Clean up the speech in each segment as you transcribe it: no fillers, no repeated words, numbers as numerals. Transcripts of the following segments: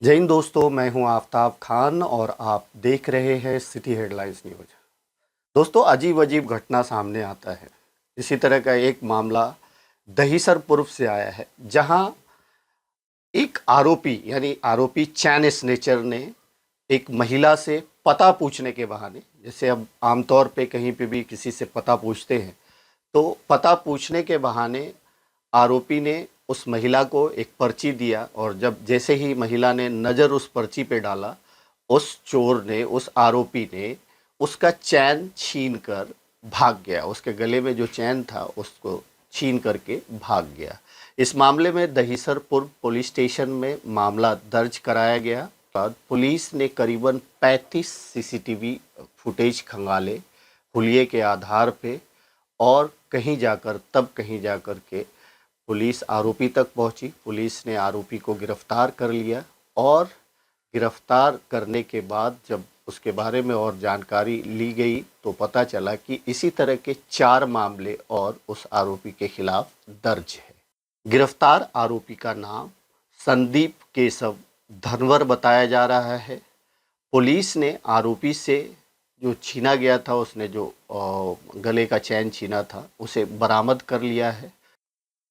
जय हिंद दोस्तों, मैं हूं आफ्ताब खान और आप देख रहे हैं सिटी हेडलाइंस न्यूज। दोस्तों, अजीब अजीब घटना सामने आता है। इसी तरह का एक मामला दहीसर पूर्व से आया है, जहां एक आरोपी यानी आरोपी चैन स्नेचर ने एक महिला से पता पूछने के बहाने, जैसे अब आमतौर पे कहीं पे भी किसी से पता पूछते हैं, तो पता पूछने के बहाने आरोपी ने उस महिला को एक पर्ची दिया और जब जैसे ही महिला ने नज़र उस पर्ची पे डाला, उस चोर ने, उस आरोपी ने उसका चैन छीन कर भाग गया। उसके गले में जो चैन था उसको छीन करके भाग गया। इस मामले में दहीसर पूर्व पुलिस स्टेशन में मामला दर्ज कराया गया। बाद पुलिस ने करीबन 35 सीसीटीवी फुटेज खंगाले हुलिये के आधार पे, और कहीं जाकर के पुलिस आरोपी तक पहुंची। पुलिस ने आरोपी को गिरफ्तार कर लिया और गिरफ्तार करने के बाद जब उसके बारे में और जानकारी ली गई तो पता चला कि इसी तरह के 4 मामले और उस आरोपी के खिलाफ दर्ज है। गिरफ्तार आरोपी का नाम संदीप केशव धनवर बताया जा रहा है। पुलिस ने आरोपी से जो छीना गया था, उसने जो गले का चैन छीना था, उसे बरामद कर लिया है।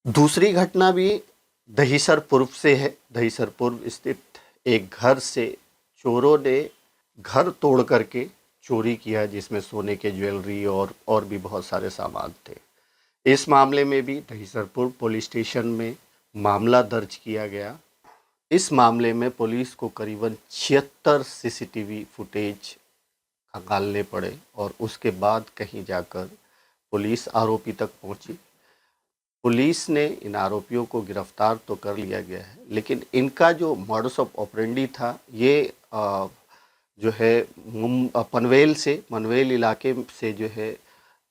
दूसरी घटना भी दहीसर पूर्व से है। दहीसर पूर्व स्थित एक घर से चोरों ने घर तोड़ करके चोरी किया, जिसमें सोने के ज्वेलरी और भी बहुत सारे सामान थे। इस मामले में भी दहीसर पूर्व पुलिस स्टेशन में मामला दर्ज किया गया। इस मामले में पुलिस को करीबन 76 सीसीटीवी फुटेज खंगालने पड़े और उसके बाद कहीं जाकर पुलिस आरोपी तक पहुंची। पुलिस ने इन आरोपियों को गिरफ्तार तो कर लिया गया है, लेकिन इनका जो मॉडस ऑफ ऑपरेंडी था, ये जो है पनवेल इलाके से जो है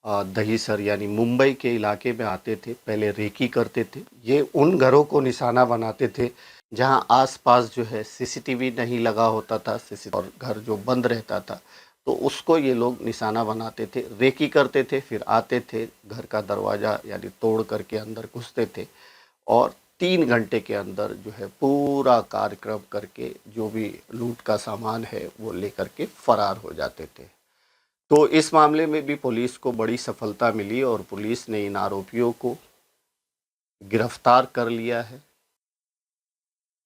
दहीसर यानी मुंबई के इलाके में आते थे। पहले रेकी करते थे। ये उन घरों को निशाना बनाते थे जहां आसपास जो है सीसीटीवी नहीं लगा होता था, और घर जो बंद रहता था, तो उसको ये लोग निशाना बनाते थे, रेकी करते थे, फिर आते थे, घर का दरवाज़ा यानी तोड़ करके अंदर घुसते थे और 3 घंटे के अंदर जो है पूरा कार्यक्रम करके जो भी लूट का सामान है वो लेकर के फरार हो जाते थे। तो इस मामले में भी पुलिस को बड़ी सफलता मिली और पुलिस ने इन आरोपियों को गिरफ्तार कर लिया है।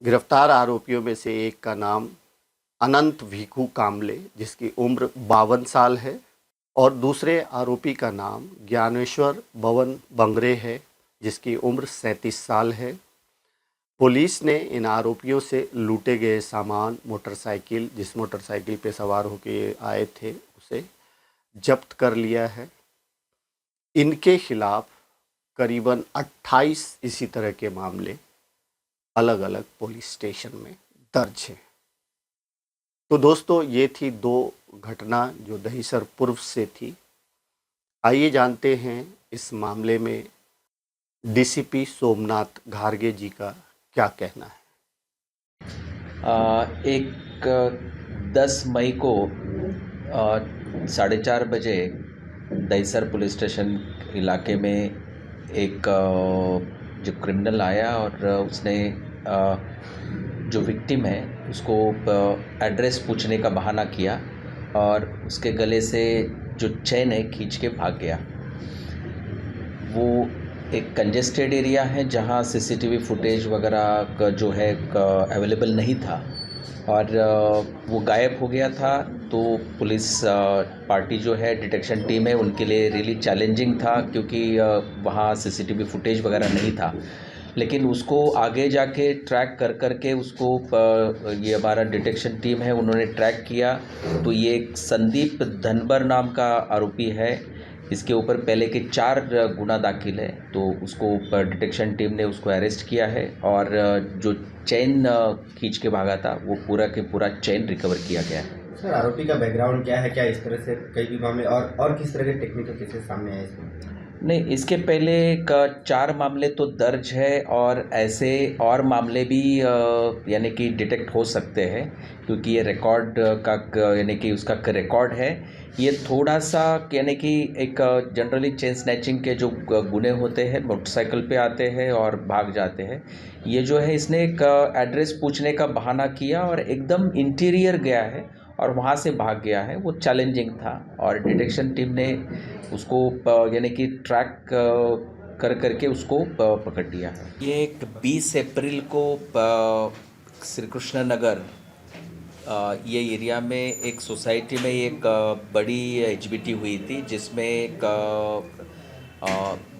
गिरफ्तार आरोपियों में से एक का नाम अनंत भिखू कामले, जिसकी उम्र 52 साल है, और दूसरे आरोपी का नाम ज्ञानेश्वर बवन बंगरे है, जिसकी उम्र 37 साल है। पुलिस ने इन आरोपियों से लूटे गए सामान, मोटरसाइकिल, जिस मोटरसाइकिल पे सवार होकर आए थे, उसे जब्त कर लिया है। इनके खिलाफ करीबन 28 इसी तरह के मामले अलग अलग पुलिस स्टेशन में दर्ज हैं। तो दोस्तों, ये थी 2 घटना जो दहीसर पूर्व से थी। आइए जानते हैं इस मामले में डीसीपी सोमनाथ घारगे जी का क्या कहना है। एक 10 मई को 4:30 बजे दहीसर पुलिस स्टेशन इलाके में एक जो क्रिमिनल आया और उसने जो विक्टिम है उसको एड्रेस पूछने का बहाना किया और उसके गले से जो चेन है खींच के भाग गया। वो एक कंजेस्टेड एरिया है जहाँ सीसीटीवी फुटेज वगैरह का जो है अवेलेबल नहीं था और वो गायब हो गया था। तो पुलिस पार्टी जो है, डिटेक्शन टीम है, उनके लिए रियली चैलेंजिंग था क्योंकि वहाँ सीसीटीवी फुटेज वगैरह नहीं था। लेकिन उसको आगे जाके ट्रैक कर के उसको ये हमारा डिटेक्शन टीम है, उन्होंने ट्रैक किया। तो ये एक संदीप धनवर नाम का आरोपी है। इसके ऊपर पहले के 4 गुना दाखिल है। तो उसको डिटेक्शन टीम ने उसको अरेस्ट किया है और जो चेन खींच के भागा था वो पूरा के पूरा चेन रिकवर किया गया है। सर, आरोपी का बैकग्राउंड क्या है? क्या इस तरह से कई भी मामले और किस तरह के टेक्निकल केसेस सामने आए इसमें? नहीं, इसके पहले का 4 मामले तो दर्ज है और ऐसे और मामले भी यानी कि डिटेक्ट हो सकते हैं, क्योंकि ये रिकॉर्ड यानी कि उसका रिकॉर्ड है। ये थोड़ा सा यानी कि एक जनरली चेन स्नैचिंग के जो गुने होते हैं, मोटरसाइकिल पे आते हैं और भाग जाते हैं। ये जो है इसने एक एड्रेस पूछने का बहाना किया और एकदम इंटीरियर गया है और वहाँ से भाग गया है। वो चैलेंजिंग था और डिटेक्शन टीम ने उसको यानी कि ट्रैक करके उसको पकड़ लिया है। ये एक 20 अप्रैल को श्री कृष्ण नगर ये एरिया में एक सोसाइटी में एक बड़ी एचबीटी हुई थी, जिसमें एक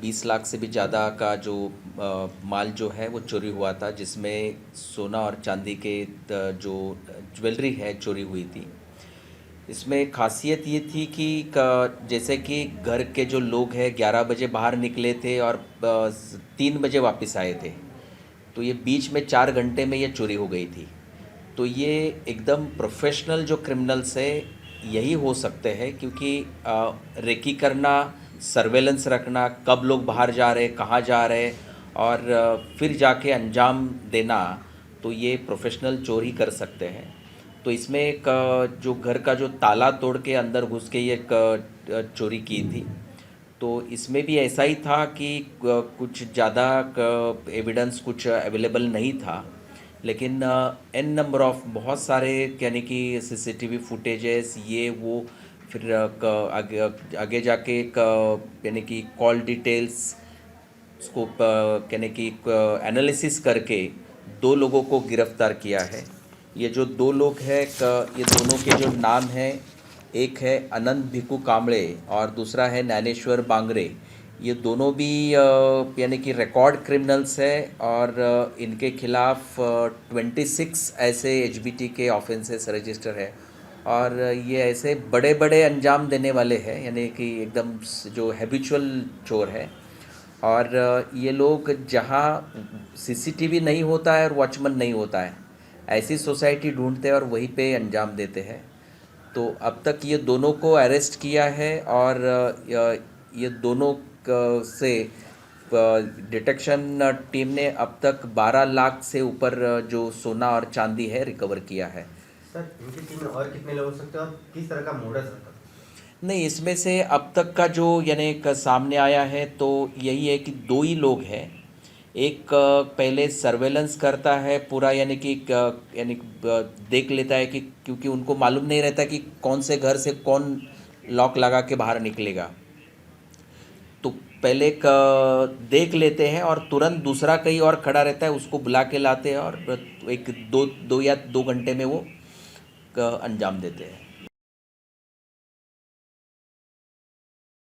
20 लाख से भी ज़्यादा का जो माल जो है वो चोरी हुआ था, जिसमें सोना और चांदी के जो ज्वेलरी है चोरी हुई थी। इसमें खासियत ये थी कि जैसे कि घर के जो लोग हैं 11 बजे बाहर निकले थे और 3 बजे वापस आए थे, तो ये बीच में 4 घंटे में ये चोरी हो गई थी। तो ये एकदम प्रोफेशनल जो क्रिमिनल्स है यही हो सकते हैं, क्योंकि रेकी करना, सर्वेलेंस रखना, कब लोग बाहर जा रहे, कहाँ जा रहे और फिर जाके अंजाम देना, तो ये प्रोफेशनल चोर ही कर सकते हैं। तो इसमें एक जो घर का जो ताला तोड़ के अंदर घुस के ये एक चोरी की थी। तो इसमें भी ऐसा ही था कि कुछ ज़्यादा एविडेंस कुछ अवेलेबल नहीं था, लेकिन एन नंबर ऑफ बहुत सारे यानी कि सीसीटीवी फुटेजेस ये वो, फिर आगे जाके यानी कि कॉल डिटेल्स उसको यानी कि एनालिसिस करके 2 लोगों को गिरफ्तार किया है। ये जो 2 लोग हैं ये दोनों के जो नाम हैं, एक है अनंत भिकू कांबळे और दूसरा है ज्ञानेश्वर बांगरे। ये दोनों भी यानी कि रिकॉर्ड क्रिमिनल्स है और इनके खिलाफ 26 ऐसे एचबीटी के ऑफेंसेस रजिस्टर है और ये ऐसे बड़े बड़े अंजाम देने वाले हैं, यानी कि एकदम जो हैबिचुअल चोर है। और ये लोग जहाँ सीसीटीवी नहीं होता है और वॉचमैन नहीं होता है, ऐसी सोसाइटी ढूंढते हैं और वहीं पे अंजाम देते हैं। तो अब तक ये दोनों को अरेस्ट किया है और ये दोनों से डिटेक्शन टीम ने अब तक 12 लाख से ऊपर जो सोना और चांदी है रिकवर किया है। सर, इनकी टीम में और कितने लोग हो सकते हैं और किस तरह का मोडस रहता है? नहीं, इसमें से अब तक का जो यानी सामने आया है तो यही है कि 2 ही लोग हैं। एक पहले सर्वेलेंस करता है पूरा, यानी कि यानी देख लेता है कि, क्योंकि उनको मालूम नहीं रहता कि कौन से घर से कौन लॉक लगा के बाहर निकलेगा, तो पहले देख लेते हैं और तुरंत दूसरा कहीं और खड़ा रहता है, उसको बुला के लाते हैं और एक 2 या 2 घंटे में वो अंजाम देते हैं।